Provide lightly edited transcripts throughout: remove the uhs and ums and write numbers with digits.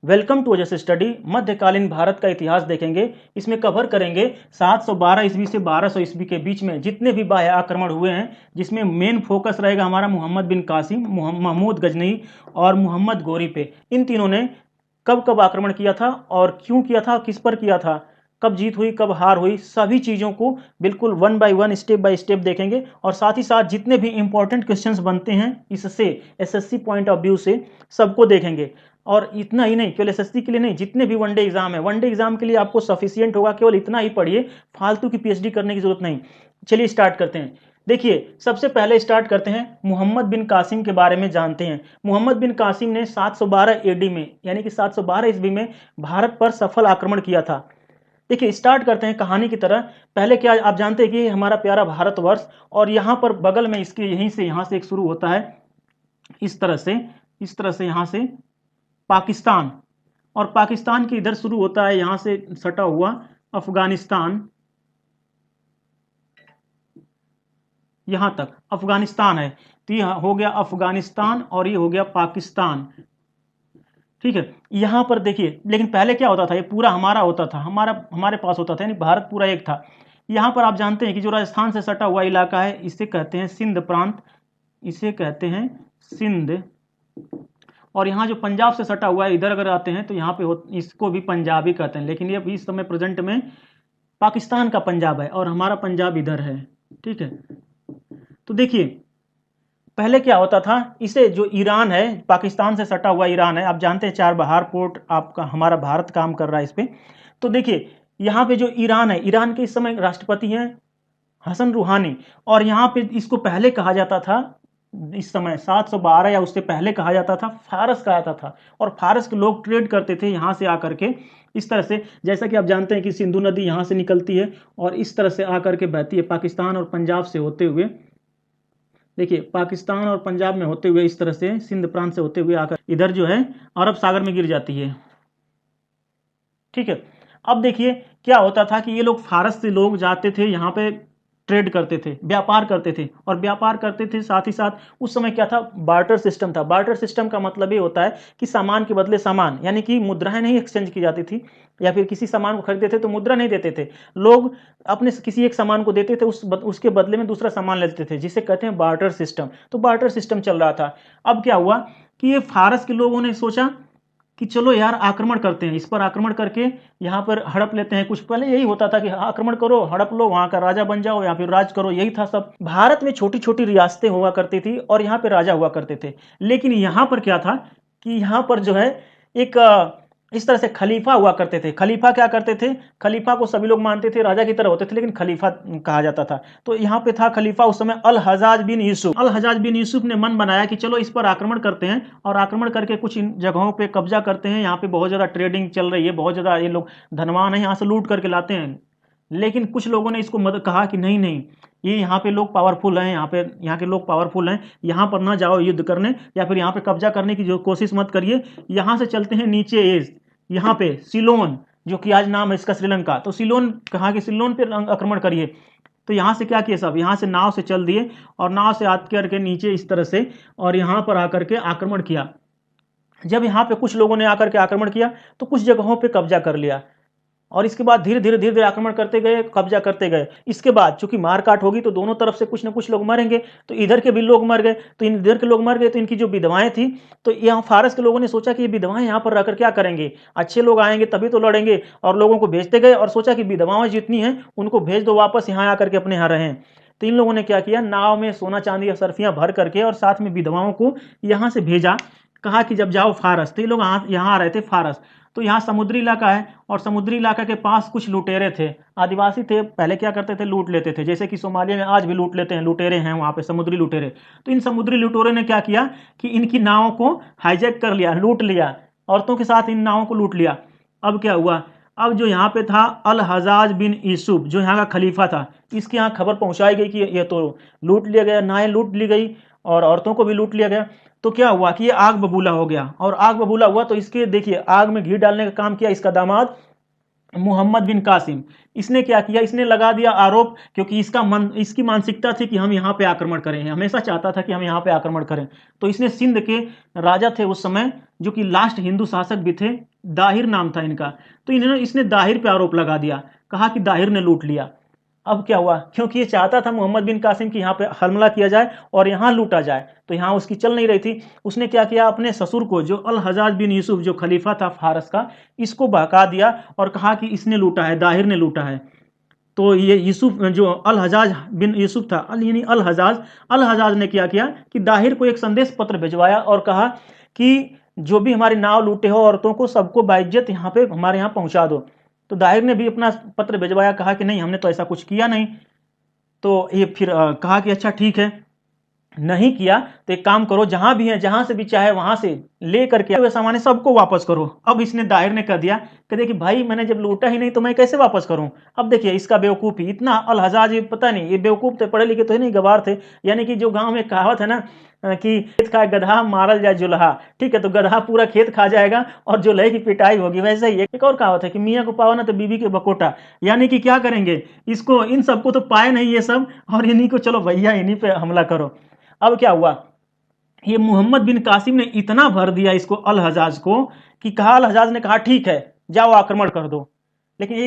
Welcome to Ojas study. मध्यकालीन भारत का इतिहास देखेंगे। इसमें कवर करेंगे 712 ईस्वी से 1200 ईस्वी के बीच में जितने भी बाह्य आक्रमण हुए हैं, जिसमें मेन फोकस रहेगा हमारा मोहम्मद बिन कासिम, महमूद गजनवी और मोहम्मद गोरी पे। इन तीनों ने कब कब आक्रमण किया था और क्यों किया था, किस पर किया था, कब जीत हुई कब हार हुई, सभी चीज़ों को बिल्कुल one by one step by step देखेंगे। और साथ ही साथ जितने भी इंपॉर्टेंट क्वेश्चंस बनते हैं इससे एसएससी पॉइंट ऑफ व्यू से सबको देखेंगे। और इतना ही नहीं, केवल एसएससी के लिए नहीं, जितने भी वनडे एग्जाम है, वनडे एग्जाम के लिए आपको सफिशियंट होगा केवल इतना ही पढ़िए, फालतू की पीएचडी करने की जरूरत नहीं। चलिए स्टार्ट करते हैं। देखिए सबसे पहले स्टार्ट करते हैं, मोहम्मद बिन कासिम के बारे में जानते हैं। मोहम्मद बिन कासिम ने 712 एडी में यानी कि 712 ईस्वी में भारत पर सफल आक्रमण किया था। देखिए स्टार्ट करते हैं कहानी की तरह। पहले क्या आप जानते हैं कि हमारा प्यारा भारतवर्ष, और यहाँ पर बगल में इसके यहाँ से एक शुरू होता है, इस तरह से यहाँ से पाकिस्तान, और पाकिस्तान के इधर शुरू होता है यहां से सटा हुआ अफगानिस्तान, यहां तक अफगानिस्तान है। तो ये हो गया अफगानिस्तान और ये हो गया पाकिस्तान। ठीक है, यहां पर देखिए, लेकिन पहले क्या होता था, ये पूरा हमारा होता था, हमारे पास होता था, यानी भारत पूरा एक था। यहां पर आप जानते हैं कि जो राजस्थान से सटा हुआ इलाका है इसे कहते हैं सिंध प्रांत, इसे कहते हैं सिंध। और यहाँ जो पंजाब से सटा हुआ है इधर अगर आते हैं तो यहाँ पे इसको भी पंजाबी कहते हैं, लेकिन ये अभी इस समय प्रेजेंट में पाकिस्तान का पंजाब है और हमारा पंजाब इधर है। ठीक है, तो देखिए पहले क्या होता था, इसे जो ईरान है, पाकिस्तान से सटा हुआ ईरान है, आप जानते हैं चाबहार पोर्ट आपका हमारा भारत काम कर रहा है इस पे। तो देखिए यहाँ पे जो ईरान है, ईरान के इस समय राष्ट्रपति हैं हसन रूहानी, और यहाँ पे इसको पहले कहा जाता था, इस समय 712 या उससे पहले कहा जाता था फारस कहा जाता था। और फारस के लोग ट्रेड करते थे यहाँ से आकर के, इस तरह से, जैसा कि आप जानते हैं कि सिंधु नदी यहाँ से निकलती है और इस तरह से आकर के बहती है पाकिस्तान और पंजाब से होते हुए। देखिए पाकिस्तान और पंजाब में होते हुए इस तरह से सिंध प्रांत से होते हुए आकर इधर जो है अरब सागर में गिर जाती है। ठीक है, अब देखिए क्या होता था कि ये लोग फारस से लोग जाते थे यहाँ पे, ट्रेड करते थे, व्यापार करते थे, और व्यापार करते थे साथ ही साथ उस समय क्या था, बार्टर सिस्टम था। बार्टर सिस्टम का मतलब ये होता है कि सामान के बदले सामान, यानी कि मुद्राएं नहीं एक्सचेंज की जाती थी, या फिर किसी सामान को खरीदते थे तो मुद्रा नहीं देते थे, लोग अपने किसी एक सामान को देते थे, उसके बदले में दूसरा सामान लेते थे, जिसे कहते हैं बार्टर सिस्टम। तो बार्टर सिस्टम चल रहा था। अब क्या हुआ कि ये फारस के लोगों ने सोचा कि चलो यार आक्रमण करते हैं, इस पर आक्रमण करके यहाँ पर हड़प लेते हैं। कुछ पहले यही होता था कि आक्रमण करो, हड़प लो, वहां का राजा बन जाओ या फिर राज करो, यही था सब। भारत में छोटी छोटी रियासतें हुआ करती थी और यहाँ पे राजा हुआ करते थे। लेकिन यहाँ पर क्या था कि यहाँ पर जो है एक इस तरह से खलीफा हुआ करते थे। खलीफा क्या करते थे, खलीफा को सभी लोग मानते थे, राजा की तरह होते थे लेकिन खलीफा कहा जाता था। तो यहाँ पे था खलीफा उस समय अल हजाज बिन यूसुफ। अल हजाज बिन यूसुफ ने मन बनाया कि चलो इस पर आक्रमण करते हैं और आक्रमण करके कुछ इन जगहों पे कब्जा करते हैं। यहाँ पे बहुत ज़्यादा ट्रेडिंग चल रही है, बहुत ज़्यादा ये लोग धनवान है, यहाँ से लूट करके लाते हैं। लेकिन कुछ लोगों ने इसको कहा कि नहीं नहीं, ये यहाँ पे लोग पावरफुल हैं, यहाँ के लोग पावरफुल हैं, यहाँ पर ना जाओ युद्ध करने या फिर यहाँ पे कब्जा करने की जो कोशिश मत करिए। यहाँ से चलते हैं नीचे एज, यहाँ पे सिलोन, जो कि आज नाम है इसका श्रीलंका। तो सिलोन कहा कि सिलोन पे आक्रमण करिए। तो यहाँ से क्या किया, सब यहाँ से नाव से चल दिए और नाव से आते करके नीचे इस तरह से, और यहाँ पर आकर के आक्रमण किया। जब यहाँ पे कुछ लोगों ने आकर के आक्रमण किया तो कुछ जगहों पे कब्जा कर लिया, और इसके बाद धीरे धीरे आक्रमण करते गए, कब्जा करते गए। इसके बाद चूंकि मारकाट होगी तो दोनों तरफ से कुछ ना कुछ लोग मरेंगे, तो इधर के भी लोग मर गए, तो इधर के लोग मर गए, तो इनकी जो विधवाएं थी, तो यहाँ फारस के लोगों ने सोचा कि ये विधवाएं यहाँ पर रहकर क्या करेंगे, अच्छे लोग आएंगे तभी तो लड़ेंगे, और लोगों को भेजते गए और सोचा कि विधवाएं जितनी हैं उनको भेज दो वापस, यहाँ आकर के अपने यहाँ रहें। तो इन लोगों ने क्या किया, नाव में सोना चांदी या सर्फियां भर करके और साथ में विधवाओं को यहाँ से भेजा। कहा कि जब जाओ फारस, तो ये लोग यहाँ आ रहे थे फारस। तो यहाँ समुद्री इलाका है और समुद्री इलाका के पास कुछ लुटेरे थे, आदिवासी थे, पहले क्या करते थे, लूट लेते थे, जैसे कि सोमालिया में आज भी लूट लेते हैं, लुटेरे हैं वहाँ पे समुद्री लुटेरे। तो इन समुद्री लुटेरों ने क्या किया कि इनकी नावों को हाईजैक कर लिया, लूट लिया, औरतों के साथ इन नावों को लूट लिया। अब क्या हुआ, अब जो यहाँ पे था अल हजाज बिन यूसुफ, जो यहाँ का खलीफा था, इसके यहाँ खबर पहुँचाई गई कि ये तो लूट लिया गया, नावें लूट ली गई और औरतों को भी लूट लिया गया। तो क्या हुआ कि ये आग बबूला हो गया, और आग बबूला हुआ तो इसके देखिए आग में घी डालने का काम किया इसका दामाद मोहम्मद बिन कासिम। इसने क्या किया, इसने लगा दिया आरोप, क्योंकि इसकी मानसिकता थी कि हम यहाँ पे आक्रमण करें, हमेशा चाहता था कि हम यहाँ पे आक्रमण करें। तो इसने सिंध के राजा थे उस समय, जो कि लास्ट हिंदू शासक भी थे, दाहिर नाम था इनका। तो इसने दाहिर पे आरोप लगा दिया, कहा कि दाहिर ने लूट लिया। अब क्या हुआ, क्योंकि ये चाहता था मोहम्मद बिन कासिम की यहाँ पे हमला किया जाए और यहाँ लूटा जाए, तो यहाँ उसकी चल नहीं रही थी। उसने क्या किया, अपने ससुर को जो अल हजाज बिन यूसुफ जो खलीफा था फारस का, इसको बहका दिया और कहा कि इसने लूटा है, दाहिर ने लूटा है। तो ये यूसुफ जो अल हजाज बिन यूसुफ था, यानी अल हजाज ने क्या किया कि दाहिर को एक संदेश पत्र भिजवाया और कहा कि जो भी हमारी नाव लूटे हो औरतों को सबको बाइज्जत यहाँ पे हमारे यहाँ पहुंचा दो। तो दाहिर ने भी अपना पत्र भिजवाया, कहा कि नहीं हमने तो ऐसा कुछ किया नहीं। तो ये फिर कहा कि अच्छा ठीक है, नहीं किया तो एक काम करो, जहां भी है जहां से भी चाहे वहां से ले करके वे सामान सबको वापस करो। अब इसने दाहिर ने कह दिया कि भाई मैंने जब लूटा ही नहीं तो मैं कैसे वापस करूं। अब देखिए इसका बेवकूफ़ी इतना, अल हजाज ये पता नहीं, ये बेवकूफ़ थे, पढ़े लिखे तो नहीं, गवार थे। यानी कि जो गांव में कहावत है ना कि खेत खाए गधा मारल जाए जुल्हा, ठीक है, तो गधा पूरा खेत खा जाएगा और जुल्हे की पिटाई होगी। वैसे ही एक और कहावत है कि मियाँ को पाओ ना तो बीबी के बकोटा। यानी कि क्या करेंगे, इसको इन सबको तो पाए नहीं ये सब, और इन्हीं को चलो भैया इन्हीं पे हमला करो। अब क्या हुआ, ये मोहम्मद बिन कासिम ने इतना भर दिया इसको अल हजाज को कि कहा, अल हजाज ने कहा ठीक है जाओ आक्रमण कर दो। लेकिन ये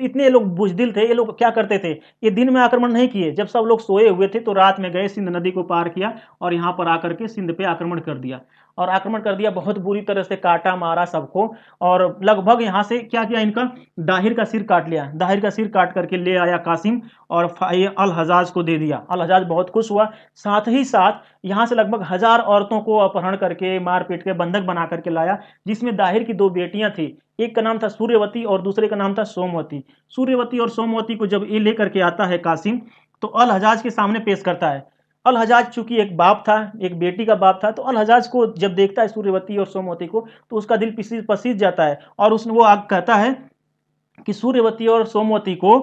इतने लोग बुजदिल थे, ये लोग क्या करते थे, ये दिन में आक्रमण नहीं किए, जब सब लोग सोए हुए थे तो रात में गए, सिंध नदी को पार किया और यहाँ पर आकर के सिंध पे आक्रमण कर दिया। और आक्रमण कर दिया, बहुत बुरी तरह से काटा मारा सबको, और लगभग यहाँ से क्या किया, इनका दाहिर का सिर काट लिया। दाहिर का सिर काट करके ले आया कासिम और अल हजाज को दे दिया। अल हजाज बहुत खुश हुआ। साथ ही साथ यहाँ से लगभग 1000 औरतों को अपहरण करके मारपीट के बंधक बना करके लाया, जिसमें दाहिर की 2 बेटियां थी, एक का नाम था सूर्यवती और दूसरे का नाम था सोमवती। सूर्यवती और सोमवती को जब ये लेकर के आता है कासिम, तो अल हजाज के सामने पेश करता है। अल हजाज चूंकि एक बाप था, एक बेटी का बाप था, तो अल हजाज को जब देखता है सूर्यवती और सोमवती को तो उसका दिल पसीज जाता है, और उसने वो आग कहता है कि सूर्यवती और सोमवती को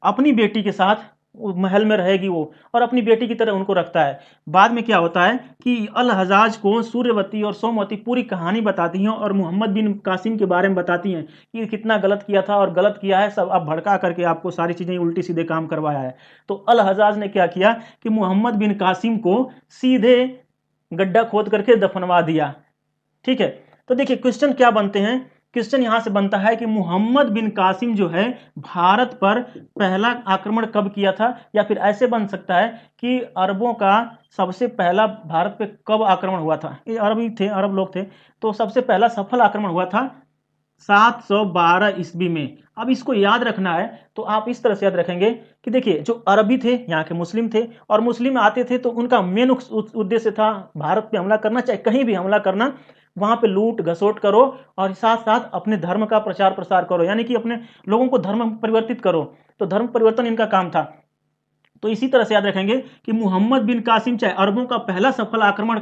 अपनी बेटी के साथ महल में रहेगी वो, और अपनी बेटी की तरह उनको रखता है। बाद में क्या होता है कि अल हजाज को सूर्यवती और सोमवती पूरी कहानी बताती हैं और मोहम्मद बिन कासिम के बारे में बताती हैं कि कितना गलत किया था और गलत किया है, सब अब भड़का करके आपको सारी चीजें उल्टी सीधे काम करवाया है। तो अल हजाज ने क्या किया कि मोहम्मद बिन कासिम को सीधे गड्ढा खोद करके दफनवा दिया। ठीक है, तो देखिए क्वेश्चन क्या बनते हैं, क्वेश्चन यहां से बनता है कि मोहम्मद बिन कासिम जो है भारत पर पहला आक्रमण कब किया था, या फिर ऐसे बन सकता है कि अरबों का सबसे पहला भारत पे कब आक्रमण हुआ था। ये अरबी थे, अरब लोग थे, तो सबसे पहला सफल आक्रमण हुआ था 712 ईस्वी में। अब इसको याद रखना है तो आप इस तरह से याद रखेंगे कि देखिए जो अरबी थे यहाँ के मुस्लिम थे, और मुस्लिम आते थे तो उनका मेन उद्देश्य था भारत पे हमला करना, चाहे कहीं भी हमला करना, वहां पे लूट घसोट करो और साथ साथ अपने धर्म का प्रचार प्रसार करो, यानी कि अपने लोगों को धर्म परिवर्तित करो। तो धर्म परिवर्तन इनका काम था। तो इसी तरह से याद रखेंगे कि मोहम्मद बिन कासिम चाहे अरबों का पहला सफल आक्रमण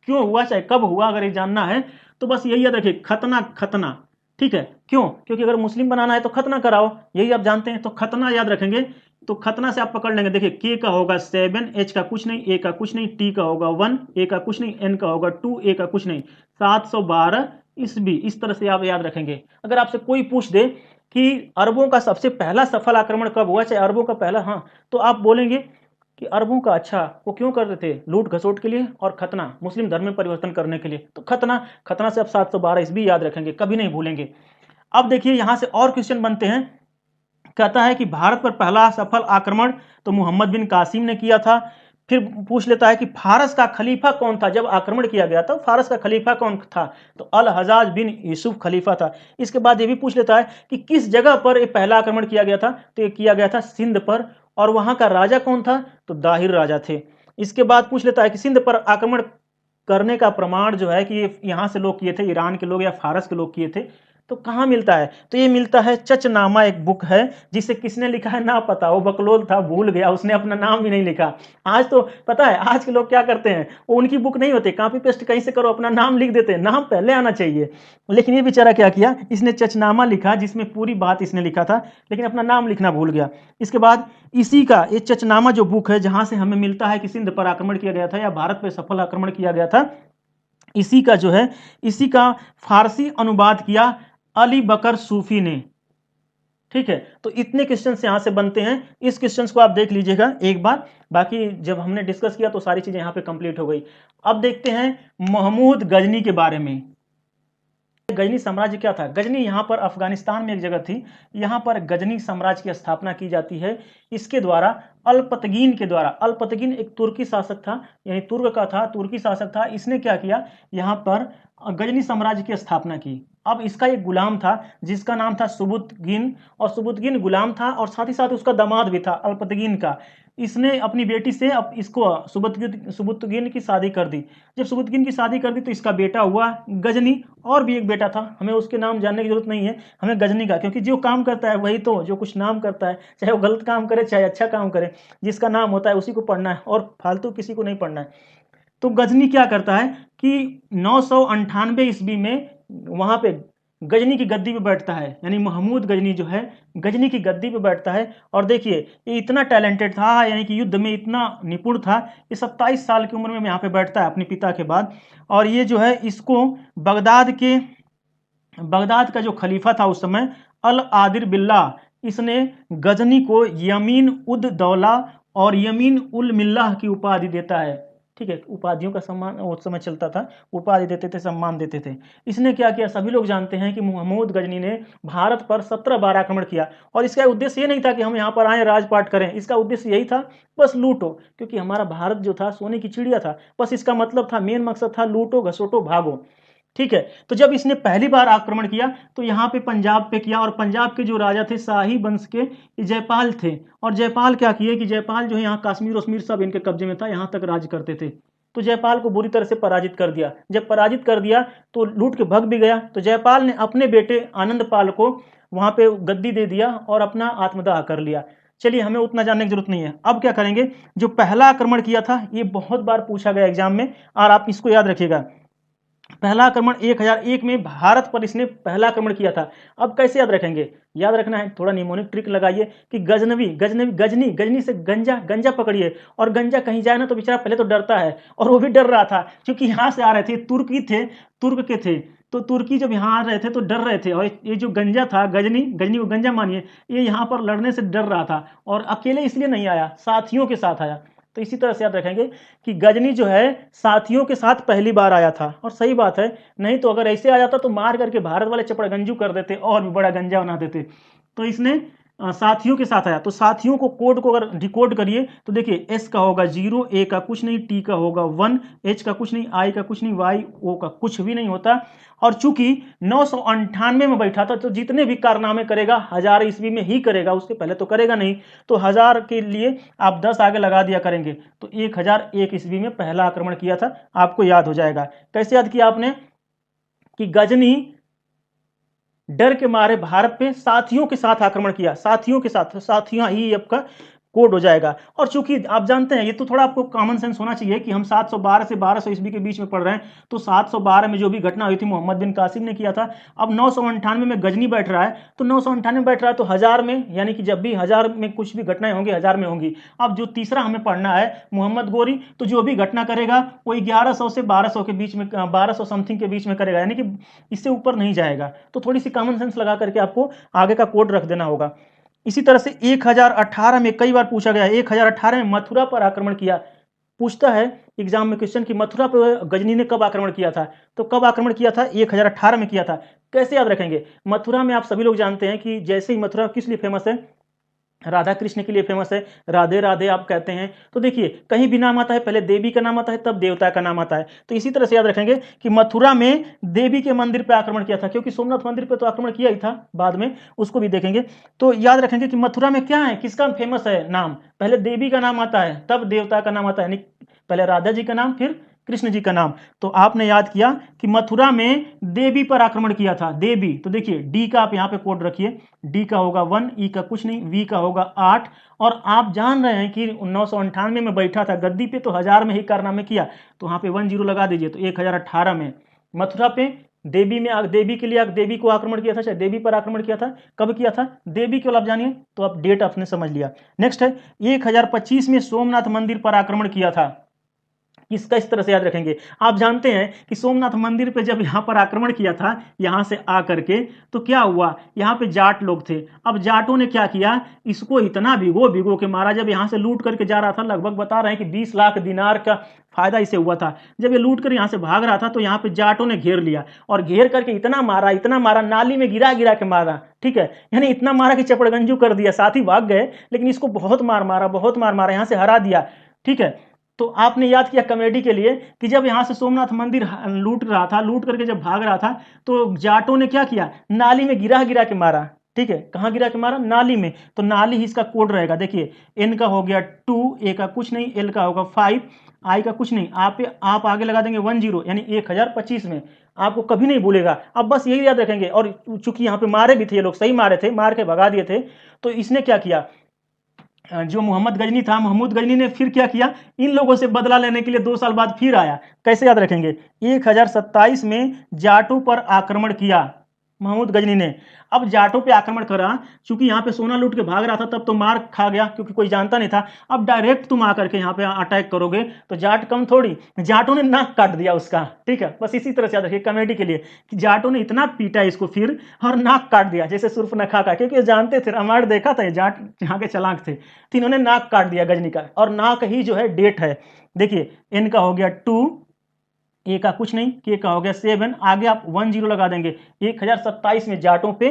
क्यों हुआ, चाहे कब हुआ, अगर ये जानना है तो बस यही याद रखिए, खतना खतना। ठीक है, क्यों, क्योंकि अगर मुस्लिम बनाना है तो खतना कराओ, यही आप जानते हैं, तो खतना याद रखेंगे। तो खतना से आप पकड़ लेंगे, देखिए के का होगा 7, एच का कुछ नहीं, ए का कुछ नहीं, टी का होगा 1, ए का कुछ नहीं, एन का होगा 2, ए का कुछ नहीं, 712 ईस्वी। इस तरह से आप याद रखेंगे। अगर आपसे कोई पूछ दे कि अरबों का सबसे पहला सफल आक्रमण कब हुआ, चाहे अरबों का पहला, हाँ, तो आप बोलेंगे कि अरबों का, अच्छा वो क्यों करते थे, लूट घसोट के लिए, और खतना मुस्लिम धर्म में परिवर्तन करने के लिए। तो खतना खतना से आप 712 ईस्वी याद रखेंगे, कभी नहीं भूलेंगे। अब देखिए यहां से और क्वेश्चन बनते हैं। कहता है कि भारत पर पहला सफल आक्रमण तो मोहम्मद बिन कासिम ने किया था। फिर पूछ लेता है कि फारस का खलीफा कौन था, जब आक्रमण किया गया था फारस का खलीफा कौन था, तो अल हजाज बिन यूसुफ खलीफा था। इसके बाद ये भी पूछ लेता है कि किस जगह पर ये पहला आक्रमण किया गया था, तो ये किया गया था सिंध पर, और वहां का राजा कौन था, तो दाहिर राजा थे। इसके बाद पूछ लेता है कि सिंध पर आक्रमण करने का प्रमाण जो है कि यहां से लोग किए थे, ईरान के लोग या फारस के लोग किए थे, तो कहाँ मिलता है, तो ये मिलता है चचनामा, एक बुक है जिसे किसने लिखा है ना पता, वो बकलोल था, भूल गया, उसने अपना नाम भी नहीं लिखा। आज तो पता है आज के लोग क्या करते हैं, वो उनकी बुक नहीं होती, कॉपी पेस्ट कहीं से करो अपना नाम लिख देते हैं, नाम पहले आना चाहिए। लेकिन ये बेचारा क्या किया, इसने चचनामा लिखा जिसमें पूरी बात इसने लिखा था, लेकिन अपना नाम लिखना भूल गया। इसके बाद इसी का ये चचनामा जो बुक है जहां से हमें मिलता है कि सिंध पर आक्रमण किया गया था या भारत पर सफल आक्रमण किया गया था, इसी का जो है, इसी का फारसी अनुवाद किया अली बकर सूफी ने। ठीक है, तो इतने क्वेश्चन यहां से बनते हैं। इस क्वेश्चन को आप देख लीजिएगा एक बार, बाकी जब हमने डिस्कस किया तो सारी चीजें यहां पे कंप्लीट हो गई। अब देखते हैं महमूद गजनी के बारे में। गजनी साम्राज्य क्या था? गजनी यहाँ पर अफगानिस्तान में एक जगह थी, यहाँ पर गजनी साम्राज्य की स्थापना की जाती है। इसके द्वारा अल्पतगीन के द्वारा, अल्पतगीन एक तुर्की शासक था, यानी तुर्क का था, तुर्की शासक था। इसने क्या किया, यहाँ पर गजनी साम्राज्य की स्थापना की। अब इसका एक गुलाम था जिसका नाम था सुबुतगिन, और सुबुतगिन गुलाम था और साथ ही साथ उसका दामाद भी था अल्पतगीन का। इसने अपनी बेटी से अब इसको सुबुतगिन की शादी कर दी। जब सुबुतगिन की शादी कर दी तो इसका बेटा हुआ गजनी, और भी एक बेटा था, हमें उसके नाम जानने की जरूरत नहीं है, हमें गजनी का, क्योंकि जो काम करता है वही तो, जो कुछ नाम करता है, चाहे वो गलत काम करे चाहे अच्छा काम करे, जिसका नाम होता है उसी को पढ़ना है और फालतू किसी को नहीं पढ़ना है। तो गजनी क्या करता है कि 998 ईस्वी में वहां पे गजनी की गद्दी पे बैठता है, यानी महमूद गजनी जो है गजनी की गद्दी पे बैठता है। और देखिए ये इतना टैलेंटेड था, यानी कि युद्ध में इतना निपुण था, ये 27 साल की उम्र में यहाँ पे बैठता है अपने पिता के बाद। और ये जो है इसको बगदाद का जो खलीफा था उस समय, अल आदिर बिल्ला, इसने गजनी को यमीन उद दौला और यमीन उल मिल्लाह की उपाधि देता है। ठीक है, उपाधियों का सम्मान उस समय चलता था, उपाधि देते थे, सम्मान देते थे। इसने क्या किया, सभी लोग जानते हैं कि महमूद गजनी ने भारत पर 17 बार आक्रमण किया, और इसका उद्देश्य ये नहीं था कि हम यहाँ पर आए राजपाट करें, इसका उद्देश्य यही था बस लूटो, क्योंकि हमारा भारत जो था सोने की चिड़िया था, बस इसका मतलब था, मेन मकसद था लूटो घसोटो भागो। ठीक है, तो जब इसने पहली बार आक्रमण किया तो यहाँ पे पंजाब पे किया, और पंजाब के जो राजा थे शाही वंश के जयपाल थे, और जयपाल क्या किए कि जयपाल जो है यहाँ कश्मीर वश्मीर सब इनके कब्जे में था, यहाँ तक राज करते थे। तो जयपाल को बुरी तरह से पराजित कर दिया। जब पराजित कर दिया तो लूट के भग भी गया। तो जयपाल ने अपने बेटे आनंदपाल को वहां पे गद्दी दे दिया और अपना आत्मदाह कर लिया। चलिए, हमें उतना जानने की जरूरत नहीं है। अब क्या करेंगे, जो पहला आक्रमण किया था ये बहुत बार पूछा गया एग्जाम में, और आप इसको याद रखिएगा। पहला आक्रमण 1001 में भारत पर इसने पहला आक्रमण किया था। अब कैसे याद रखेंगे, याद रखना है, थोड़ा निमोनिक ट्रिक लगाइए कि गजनी से गंजा पकड़िए, और गंजा कहीं जाए ना तो बेचारा पहले तो डरता है, और वो भी डर रहा था क्योंकि यहाँ से आ रहे थे, तुर्क के थे, तो तुर्की जब यहाँ आ रहे थे तो डर रहे थे। और ये जो गंजा था, गजनी को गंजा मानिए, ये यहाँ पर लड़ने से डर रहा था, और अकेले इसलिए नहीं आया, साथियों के साथ आया। तो इसी तरह से याद रखेंगे कि गजनी जो है साथियों के साथ पहली बार आया था, और सही बात है, नहीं तो अगर ऐसे आ जाता तो मार करके भारत वाले चपड़गंजू कर देते और भी बड़ा गंजा बना देते। तो इसने साथियों के साथ आया। तो साथियों को कोड को अगर डिकोड करिए तो देखिए, एस का होगा 0, ए का कुछ नहीं, टी का होगा 1, एच का कुछ नहीं, आई का कुछ नहीं, वाई ओ का कुछ भी नहीं होता। और चूंकि 998 में बैठा था तो जितने भी कारनामे करेगा 1000 ईस्वी में ही करेगा, उसके पहले तो करेगा नहीं। तो 1000 के लिए आप 10 आगे लगा दिया करेंगे, तो 1001 ईस्वी में पहला आक्रमण किया था, आपको याद हो जाएगा। कैसे याद किया आपने कि गजनी डर के मारे भारत पे साथियों के साथ आक्रमण किया, साथियों के साथ, साथियां ही आपका कोड हो जाएगा। और चूंकि आप जानते हैं, ये तो थोड़ा आपको कॉमन सेंस होना चाहिए कि हम 712 से 1200 ईस्वी के बीच में पढ़ रहे हैं, तो 712 में जो भी घटना हुई थी मोहम्मद बिन कासिम ने किया था। अब 998 में गजनी बैठ रहा है, तो 998 में बैठ रहा है तो 1000 में, यानी कि जब भी 1000 में कुछ भी घटनाएं होंगी 1000 में होंगी। अब जो तीसरा हमें पढ़ना है मोहम्मद गोरी, तो जो भी घटना करेगा वो 1100 से 1200 के बीच में, 1200 समथिंग के बीच में करेगा, यानी कि इससे ऊपर नहीं जाएगा। तो थोड़ी सी कॉमन सेंस लगा करके आपको आगे का कोड रख देना होगा। इसी तरह से 1018 में कई बार पूछा गया, 1018 में मथुरा पर आक्रमण किया। पूछता है एग्जाम में क्वेश्चन कि मथुरा पर गजनी ने कब आक्रमण किया था, तो कब आक्रमण किया था, 1018 में किया था। कैसे याद रखेंगे, मथुरा में आप सभी लोग जानते हैं कि जैसे ही मथुरा किस लिए फेमस है, राधा कृष्ण के लिए फेमस है, राधे राधे आप कहते हैं। तो देखिए, कहीं भी नाम आता है पहले देवी का नाम आता है, तब देवता का नाम आता है। तो इसी तरह से याद रखेंगे कि मथुरा में देवी के मंदिर पर आक्रमण किया था, क्योंकि सोमनाथ मंदिर पर तो आक्रमण किया ही था, बाद में उसको भी देखेंगे। तो याद रखेंगे कि मथुरा में क्या है, किसका फेमस है नाम, पहले देवी का नाम आता है तब देवता का नाम आता है, पहले राधा जी का नाम फिर कृष्ण जी का नाम। तो आपने याद किया कि मथुरा में देवी पर आक्रमण किया था, देवी। तो देखिए, डी का आप यहां पे कोड रखिए, डी का होगा 1, ई का कुछ नहीं, वी का होगा 8। और आप जान रहे हैं कि 998 में बैठा था गद्दी पे, तो 1000 में ही कारनामे किया, तो वहां पे 10 लगा दीजिए। तो 1018 में मथुरा पे देवी में, देवी के लिए, देवी को आक्रमण किया था, चाहे देवी पर आक्रमण किया था, कब किया था, देवी केवल आप जानिए, तो आप डेट आपने समझ लिया। नेक्स्ट है 1025 में सोमनाथ मंदिर पर आक्रमण किया था। इसका इस तरह से याद रखेंगे। आप जानते हैं कि सोमनाथ मंदिर पे जब यहाँ पर आक्रमण किया था यहाँ से आकर के, तो क्या हुआ, यहाँ पे जाट लोग थे। अब जाटों ने क्या किया, इसको इतना भिगो भिगो के मारा। जब यहाँ से लूट करके जा रहा था, लगभग बता रहे हैं कि 20 लाख दिनार का फायदा इसे हुआ था। जब ये लूट कर यहाँ से भाग रहा था तो यहाँ पे जाटों ने घेर लिया और घेर करके इतना मारा, नाली में गिरा गिरा के मारा। ठीक है, यानी इतना मारा कि चपड़गंजू कर दिया। साथ ही भाग गए, लेकिन इसको बहुत मार मारा, यहाँ से हरा दिया। ठीक है, तो आपने याद किया कॉमेडी के लिए कि जब यहाँ से सोमनाथ मंदिर लूट रहा था, लूट करके जब भाग रहा था, तो जाटों ने क्या किया, नाली में गिरा गिरा के मारा। ठीक है, कहाँ गिरा के मारा, नाली में। तो नाली ही इसका कोड रहेगा। देखिए, एन का हो गया 2, ए का कुछ नहीं, एल का होगा 5, आई का कुछ नहीं, आप आगे लगा देंगे 10, यानी 1025 में। आपको कभी नहीं भूलेगा। अब बस यही याद रखेंगे। और चूंकि यहाँ पे मारे भी थे ये लोग, सही मारे थे, मार के भगा दिए थे, तो इसने क्या किया, जो मोहम्मद गजनी था, महमूद गजनी ने फिर क्या किया, इन लोगों से बदला लेने के लिए 2 साल बाद फिर आया। कैसे याद रखेंगे, 1027 में जाटों पर आक्रमण किया महमूद गजनी ने। अब जाटों पे आक्रमण करा, चूंकि यहाँ पे सोना लूट के भाग रहा था, तब तो मार खा गया क्योंकि कोई जानता नहीं था। अब डायरेक्ट तुम आकर के यहाँ पे अटैक करोगे तो जाट कम थोड़ी, जाटों ने नाक काट दिया उसका। ठीक है, बस इसी तरह से याद रखिए कॉमेडी के लिए कि जाटों ने इतना पीटा इसको फिर और नाक काट दिया, जैसे सुर्पनखा का, क्योंकि जानते थे, रामायण देखा था, जाट यहाँ के चालाक थे, तो इन्होंने नाक काट दिया गजनी का। और नाक ही जो है डेट है। देखिए, एन का हो गया 2, ए का कुछ नहीं, के का हो गया 7, आगे आप 10 लगा देंगे। 1027 में जाटों पे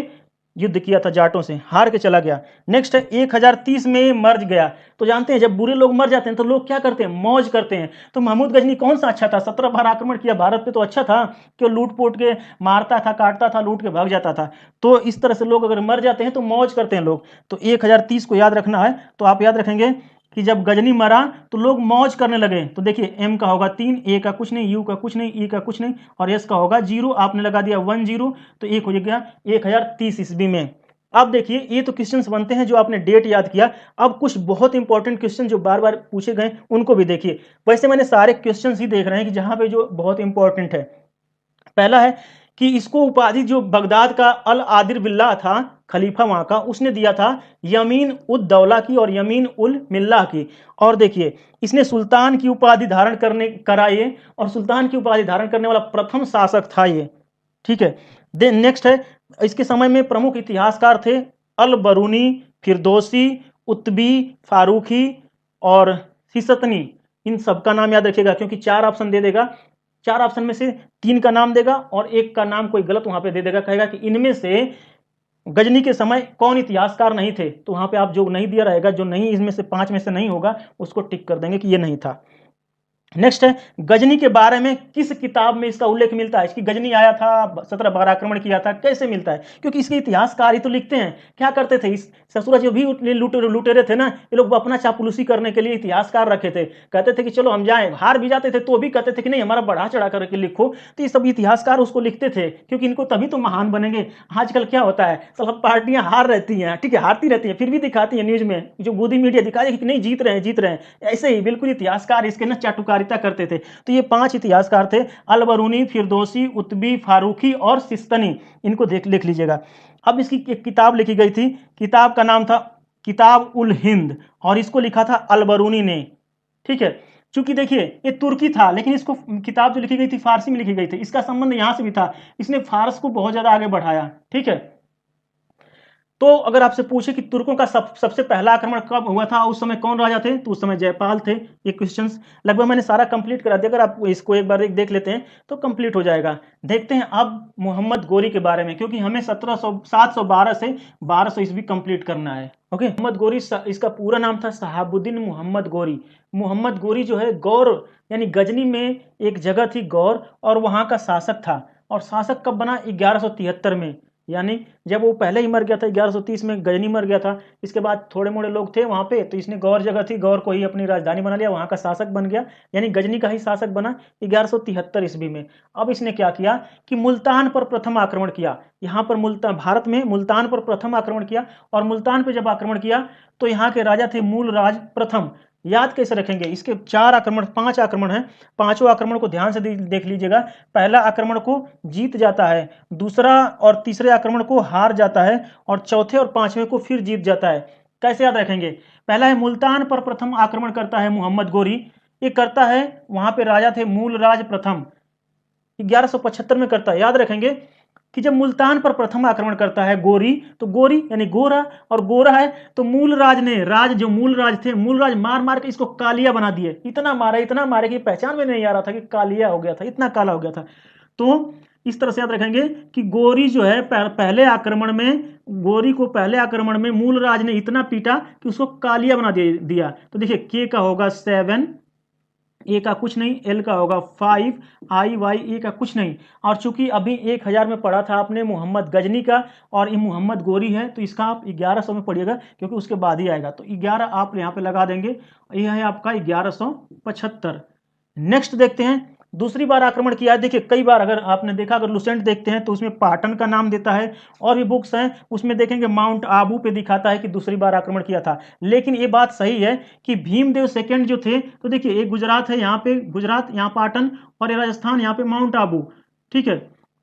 युद्ध किया था, जाटों से हार के चला गया। नेक्स्ट है 1030 में मर गया। तो जानते हैं जब बुरे लोग मर जाते हैं तो लोग क्या करते हैं, मौज करते हैं। तो महमूद गजनी कौन सा अच्छा था, 17 बार आक्रमण किया भारत पे, तो अच्छा था कि लूट पोट के मारता था, काटता था, लूट के भाग जाता था। तो इस तरह से लोग अगर मर जाते हैं तो मौज करते हैं लोग। तो 1030 को याद रखना है। तो आप याद रखेंगे कि जब गजनी मरा तो लोग मौज करने लगे। तो देखिए, एम का होगा 3, ए का कुछ नहीं, यू का कुछ नहीं, ई का कुछ नहीं, और एस का होगा 0। आपने लगा दिया 10, तो एक हो गया 1030 ईस्वी में। अब देखिए, ये तो क्वेश्चंस बनते हैं जो आपने डेट याद किया। अब कुछ बहुत इंपॉर्टेंट क्वेश्चन जो बार बार पूछे गए उनको भी देखिए। वैसे मैंने सारे क्वेश्चन ही देख रहे हैं कि जहां पे जो बहुत इंपॉर्टेंट है। पहला है कि इसको उपाधि जो बगदाद का अल आदिर बिल्ला था, खलीफा वहां का, उसने दिया था यमीन उद दौला की और यमीन उल मिल्ला की। और देखिए, इसने सुल्तान की उपाधि धारण कराए, और सुल्तान की उपाधि धारण करने वाला प्रथम शासक था ये। ठीक है, देन नेक्स्ट है, इसके समय में प्रमुख इतिहासकार थे अल बरूनी, फिरदौसी, उत्बी, फारूकी और सिसतनी। इन सबका नाम याद रखिएगा, क्योंकि 4 ऑप्शन दे देगा। 4 ऑप्शन में से 3 का नाम देगा और एक का नाम कोई गलत वहां पे दे देगा, कहेगा कि इनमें से गजनी के समय कौन इतिहासकार नहीं थे। तो वहां पे आप जो नहीं दिया रहेगा, जो नहीं इसमें से 5 में से नहीं होगा, उसको टिक कर देंगे कि ये नहीं था। नेक्स्ट है, गजनी के बारे में किस किताब में इसका उल्लेख मिलता है। इसकी गजनी आया था, 17 बार आक्रमण किया था, कैसे मिलता है, क्योंकि इसके इतिहासकार ही तो लिखते हैं। क्या करते थे, इस ससुरा जो भी लुटेरे थे ना, ये लोग अपना चापलूसी करने के लिए इतिहासकार रखे थे। कहते थे कि चलो हम जाएं, हार भी जाते थे तो भी कहते थे कि नहीं, हमारा बढ़ा चढ़ा करके लिखो। तो ये सब इतिहासकार उसको लिखते थे, क्योंकि इनको तभी तो महान बनेंगे। आजकल क्या होता है, सब पार्टियां हार रहती हैं, ठीक है, हारती रहती हैं, फिर भी दिखाती है न्यूज में, जो मोदी मीडिया दिखा कि नहीं, जीत रहे हैं। ऐसे ही बिल्कुल इतिहासकार इसके ना चाटुकारिता करते थे। तो ये 5 इतिहासकार थे, अल बरूनी, फिरदौसी, उत्बी, फारूकी और सिस्तनी। इनको लिख लीजिएगा। अब इसकी एक किताब लिखी गई थी, किताब का नाम था किताब उल हिंद, और इसको लिखा था अल बरूनी ने। ठीक है, चूंकि देखिए ये तुर्की था, लेकिन इसको किताब जो लिखी गई थी फारसी में लिखी गई थी। इसका संबंध यहां से भी था, इसने फारस को बहुत ज्यादा आगे बढ़ाया। ठीक है, तो अगर आपसे पूछे कि तुर्कों का सबसे पहला आक्रमण कब हुआ था, उस समय कौन राजा थे, तो उस समय जयपाल थे। ये क्वेश्चंस लगभग मैंने सारा कंप्लीट करा दिया। अगर आप इसको एक बार देख लेते हैं तो कंप्लीट हो जाएगा। देखते हैं अब मोहम्मद गोरी के बारे में, क्योंकि हमें 712 से 1200 ईस्वी कंप्लीट करना है। ओके, मोहम्मद गोरी, इसका पूरा नाम था शहाबुद्दीन मोहम्मद गोरी। मोहम्मद गोरी जो है गौर, यानी गजनी में एक जगह थी गौर, और वहां का शासक था। और शासक कब बना, 1173 में, यानी जब वो पहले ही मर गया था 1130 में, गजनी मर गया था। इसके बाद थोड़े मोड़े लोग थे वहां पे, तो इसने गौर जगह थी, गौर को ही अपनी राजधानी बना लिया, वहां का शासक बन गया, यानी गजनी का ही शासक बना 1173 ईस्वी में। अब इसने क्या किया कि मुल्तान पर प्रथम आक्रमण किया। यहाँ पर मुल्तान, भारत में मुल्तान पर प्रथम आक्रमण किया। और मुल्तान पर जब आक्रमण किया तो यहाँ के राजा थे मूल राज प्रथम। याद कैसे रखेंगे, इसके 5 आक्रमण हैं। 5 आक्रमण को ध्यान से देख लीजिएगा। पहला आक्रमण को जीत जाता है, दूसरा और तीसरे आक्रमण को हार जाता है, और चौथे और 5वें को फिर जीत जाता है। कैसे याद रखेंगे, पहला है मुल्तान पर प्रथम आक्रमण करता है मोहम्मद गोरी, ये करता है, वहां पे राजा थे मूलराज प्रथम, 1175 में करता है। याद रखेंगे कि जब मुल्तान पर प्रथम आक्रमण करता है गोरी, तो गोरी यानी गोरा, और गोरा है तो मूलराज ने, राज जो मूलराज थे, मूलराज मार मार के इसको कालिया बना दिए। इतना मारे कि पहचान में नहीं आ रहा था कि कालिया हो गया था, इतना काला हो गया था। तो इस तरह से याद रखेंगे कि गोरी जो है पहले आक्रमण में, गोरी को पहले आक्रमण में मूलराज ने इतना पीटा कि उसको कालिया बना दिया। तो देखिए के का होगा 7, ए का कुछ नहीं, एल का होगा 5, आई वाई ए का कुछ नहीं। और चूंकि अभी 1000 में पढ़ा था आपने मोहम्मद गजनी का, और ये मोहम्मद गोरी है, तो इसका आप 1100 में पढ़िएगा क्योंकि उसके बाद ही आएगा। तो 11 आप यहाँ पे लगा देंगे, यह है आपका 1175। नेक्स्ट देखते हैं, दूसरी बार आक्रमण किया है। देखिए कई बार अगर आपने देखा, अगर लुसेंट देखते हैं तो उसमें पाटन का नाम देता है, और भी बुक्स हैं उसमें देखेंगे माउंट आबू पे दिखाता है कि दूसरी बार आक्रमण किया था। लेकिन ये बात सही है कि भीमदेव सेकंड जो थे, तो देखिए एक गुजरात है, यहाँ पे गुजरात, यहाँ पाटन, और ये राजस्थान, यहाँ पे माउंट आबू। ठीक है,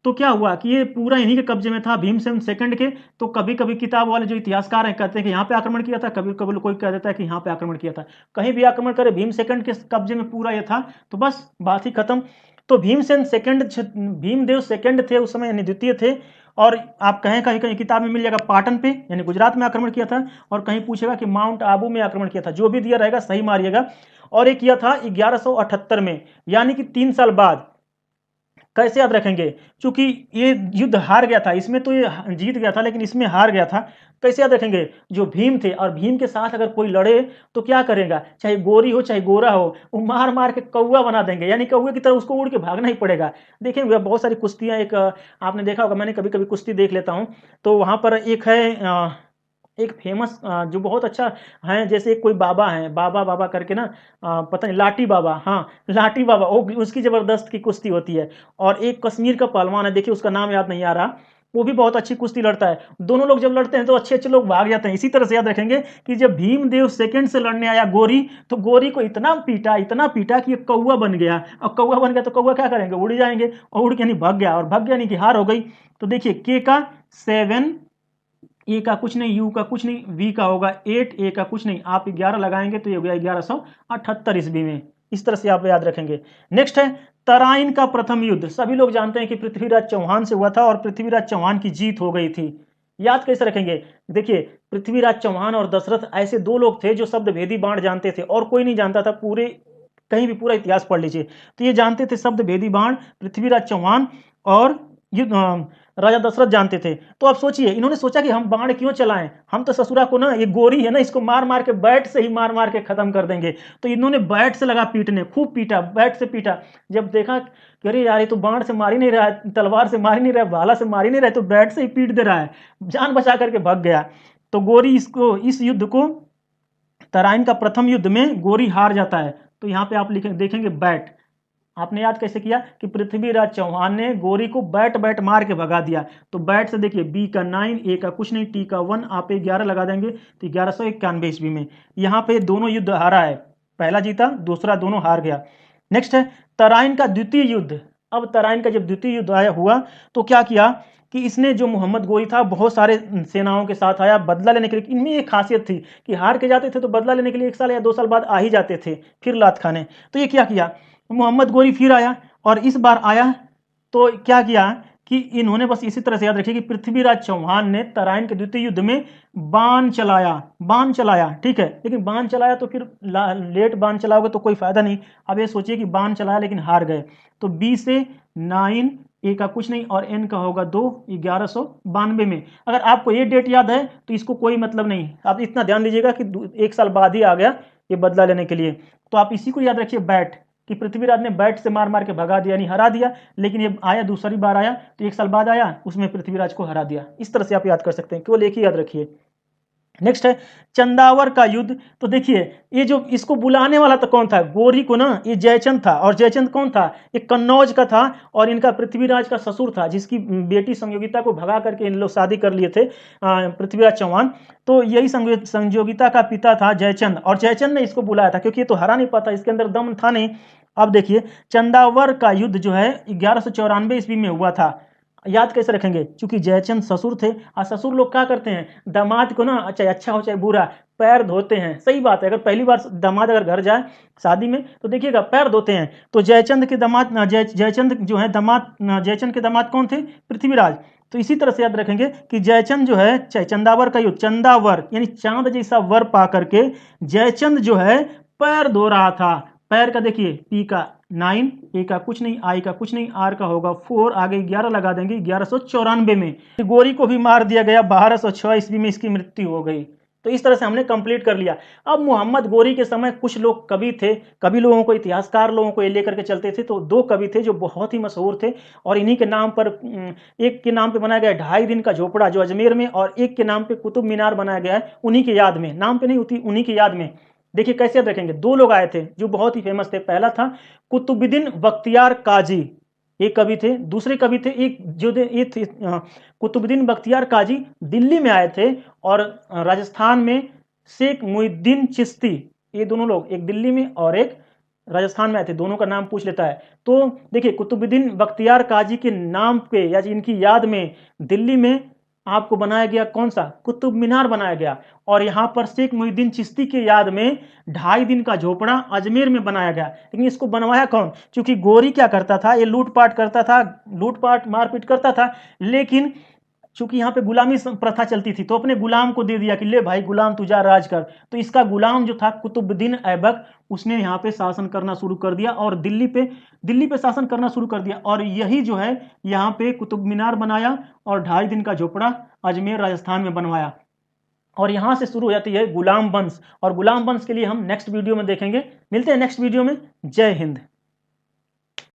तो क्या हुआ कि ये पूरा इन्हीं के कब्जे में था, भीमसेन सेकंड के। तो कभी कभी किताब वाले जो इतिहासकार हैं कहते हैं कि यहाँ पे आक्रमण किया था, कभी कभी कोई कह देता है कि यहाँ पे आक्रमण किया था। कहीं भी आक्रमण करे, भीम सेकंड के कब्जे में पूरा ये था, तो बस बात ही खत्म। तो भीमसेन सेकंड, भीमदेव सेकंड थे उस समय, यानी द्वितीय थे। और आप कहें कहीं कहीं किताब में मिल जाएगा पाटन पे, यानी गुजरात में आक्रमण किया था, और कहीं पूछेगा कि माउंट आबू में आक्रमण किया था। जो भी दिया रहेगा सही मारिएगा। और ये किया था 1178 में, यानी कि 3 साल बाद। कैसे याद रखेंगे, क्योंकि ये युद्ध हार गया था, इसमें तो ये जीत गया था लेकिन इसमें हार गया था। कैसे याद रखेंगे, जो भीम थे, और भीम के साथ अगर कोई लड़े तो क्या करेगा, चाहे गोरी हो चाहे गोरा हो, वो मार मार के कौवा बना देंगे, यानी कौवे की तरह उसको उड़ के भागना ही पड़ेगा। देखेंगे बहुत सारी कुश्तियां, एक आपने देखा होगा, मैंने कभी कभी कुश्ती देख लेता हूं, तो वहां पर एक है एक फेमस जो बहुत अच्छा है, जैसे कोई बाबा है, बाबा बाबा करके ना, पता नहीं, लाठी बाबा, हाँ लाठी बाबा, वो उसकी जबरदस्त की कुश्ती होती है। और एक कश्मीर का पहलवान है, देखिए उसका नाम याद नहीं आ रहा, वो भी बहुत अच्छी कुश्ती लड़ता है। दोनों लोग जब लड़ते हैं तो अच्छे अच्छे लोग भाग जाते हैं। इसी तरह से याद रखेंगे कि जब भीमदेव सेकंड से लड़ने आया गोरी, तो गोरी को इतना पीटा कि ये कौवा बन गया। और कौवा बन गया तो कौवा क्या करेंगे, उड़ जाएंगे, और उड़ के नहीं भाग गया, और भाग गया नहीं कि हार हो गई। तो देखिए के का 7, ए का कुछ नहीं, यू का कुछ नहीं, वी का होगा 8, ए का कुछ नहीं, आप 11 लगाएंगे तो ये हो गया 1178 ईस्वी में। इस तरह से आप याद रखेंगे। नेक्स्ट है तराइन का प्रथम युद्ध। सभी लोग जानते हैं कि पृथ्वीराज चौहान से हुआ था, और पृथ्वीराज चौहान की जीत हो गई थी। याद कैसे रखेंगे, देखिए पृथ्वीराज चौहान और दशरथ ऐसे दो लोग थे जो शब्द भेदी बाण जानते थे, और कोई नहीं जानता था, पूरे कहीं भी पूरा इतिहास पढ़ लीजिए तो ये जानते थे शब्द भेदी बाण, पृथ्वीराज चौहान और राजा दशरथ जानते थे। तो आप सोचिए, इन्होंने सोचा कि हम बाण क्यों चलाएं, हम तो ससुरा को ना, ये गोरी है ना, इसको मार मार के बैट से ही मार मार के खत्म कर देंगे। तो इन्होंने बैट से लगा पीटने, खूब पीटा, बैट से पीटा। जब देखा कि अरे यार ये तो बाण से मार ही नहीं रहा है, तलवार से मार ही नहीं रहा है, भाला से मार ही नहीं रहा है, तो बैट से ही पीट दे रहा है, जान बचा करके भाग गया। तो गोरी इसको, इस युद्ध को, तराइन का प्रथम युद्ध में गोरी हार जाता है। तो यहाँ पे आप देखेंगे बैट, आपने याद कैसे किया कि पृथ्वीराज चौहान ने गोरी को बैट बैट मार के भगा दिया। तो बैट से देखिए बी का 9, ए का कुछ नहीं, टी का 1, आप 11 लगा देंगे तो 1191 ईस्वी में यहाँ पे दोनों युद्ध हारा है, पहला जीता दूसरा दोनों हार गया। नेक्स्ट है तराइन का द्वितीय युद्ध। अब तराइन का जब द्वितीय युद्ध आया हुआ तो क्या किया कि इसने, जो मोहम्मद गोरी था, बहुत सारे सेनाओं के साथ आया बदला लेने के लिए। इनमें एक खासियत थी कि हार के जाते थे तो बदला लेने के लिए 1 साल या 2 साल बाद आ ही जाते थे फिर लात खाने। तो ये क्या किया, मोहम्मद गोरी फिर आया, और इस बार आया तो क्या किया कि इन्होंने, बस इसी तरह से याद रखिए कि पृथ्वीराज चौहान ने तराइन के द्वितीय युद्ध में बाण चलाया, ठीक है, लेकिन बाण चलाया तो फिर लेट बाण चलाओगे तो कोई फायदा नहीं। अब ये सोचिए कि बाण चलाया लेकिन हार गए। तो बी से 9, ए का कुछ नहीं, और एन का होगा 2, 1192 में। अगर आपको ये डेट याद है तो इसको कोई मतलब नहीं, आप इतना ध्यान दीजिएगा कि 1 साल बाद ही आ गया ये बदला लेने के लिए। तो आप इसी को याद रखिए, बैट, कि पृथ्वीराज ने बैट से मार मार के भगा दिया, यानी हरा दिया। लेकिन ये आया, दूसरी बार आया तो 1 साल बाद आया, उसमें पृथ्वीराज को हरा दिया। इस तरह से आप याद कर सकते हैं, केवल एक ही याद रखिए। नेक्स्ट है चंदावर का युद्ध। तो देखिए ये जो इसको बुलाने वाला तो कौन था, गोरी को ना, ये जयचंद था। और जयचंद कौन था, ये कन्नौज का था, और इनका पृथ्वीराज का ससुर था, जिसकी बेटी संयोगिता को भगा करके इन लोग शादी कर लिए थे, पृथ्वीराज चौहान। तो यही संयोगिता का पिता था जयचंद, और जयचंद ने इसको बुलाया था क्योंकि ये तो हरा नहीं पाता, इसके अंदर दम था नहीं। अब देखिए चंदावर का युद्ध जो है 1194 ईस्वी में हुआ था। याद कैसे रखेंगे, क्योंकि जयचंद ससुर थे, और ससुर लोग क्या करते हैं, दामाद को ना, चाहे अच्छा हो चाहे बुरा, पैर धोते हैं। सही बात है, अगर पहली बार दामाद अगर घर जाए शादी में तो देखिएगा पैर धोते हैं। तो जयचंद के दामाद जयचंद जो है दामाद, जयचंद के दामाद कौन थे? पृथ्वीराज। तो इसी तरह से याद रखेंगे कि जयचंद जो है चंदावर का युग, चंदावर यानी चांद जैसा वर पा करके जयचंद जो है पैर धो रहा था। पैर का देखिए पी का 9, ए का कुछ नहीं, आई का कुछ नहीं, आर का होगा 4, आगे 11 लगा देंगे 1194 में। गोरी को भी मार दिया गया, 1206 ईस्वी में इसकी मृत्यु हो गई। तो इस तरह से हमने कंप्लीट कर लिया। अब मोहम्मद गोरी के समय कुछ लोग कवि थे, कवि लोगों को, इतिहासकार लोगों को ये लेकर के चलते थे। तो 2 कवि थे जो बहुत ही मशहूर थे और इन्हीं के नाम पर, एक के नाम पे बनाया गया 2.5 दिन का झोपड़ा जो अजमेर में, और एक के नाम पे कुतुब मीनार बनाया गया है उन्हीं की याद में, नाम पे नहीं होती, उन्हीं की याद में। देखिए कैसे याद रखेंगे, 2 लोग आए थे जो बहुत ही फेमस थे। पहला था कुतुबुद्दीन बख्तियार काजी, एक कवि थे। दूसरे कवि थे एक जो ये थे कुतुबुद्दीन बख्तियार काजी दिल्ली में आए थे, और राजस्थान में शेख मुहिद्दीन चिश्ती, ये दोनों लोग एक दिल्ली में और एक राजस्थान में आए थे। दोनों का नाम पूछ लेता है। तो देखिए कुतुबुद्दीन बख्तियार काजी के नाम पे या इनकी याद में दिल्ली में आपको बनाया गया कौन सा? कुतुब मीनार बनाया गया। और यहाँ पर शेख मुहिद्दीन चिश्ती के याद में 2.5 दिन का झोपड़ा अजमेर में बनाया गया। लेकिन इसको बनवाया कौन? क्योंकि गोरी क्या करता था, ये लूटपाट करता था, लूटपाट मारपीट करता था, लेकिन चूंकि यहाँ पे गुलामी प्रथा चलती थी तो अपने गुलाम को दे दिया कि ले भाई गुलाम तू जा राज कर। तो इसका गुलाम जो था कुतुबुद्दीन ऐबक, उसने यहाँ पे शासन करना शुरू कर दिया और दिल्ली पे शासन करना शुरू कर दिया। और यही जो है यहाँ पे कुतुब मीनार बनाया और 2.5 दिन का झोपड़ा अजमेर राजस्थान में बनवाया। और यहाँ से शुरू हो जाती है गुलाम वंश, और गुलाम वंश के लिए हम नेक्स्ट वीडियो में देखेंगे। मिलते हैं नेक्स्ट वीडियो में। जय हिंद।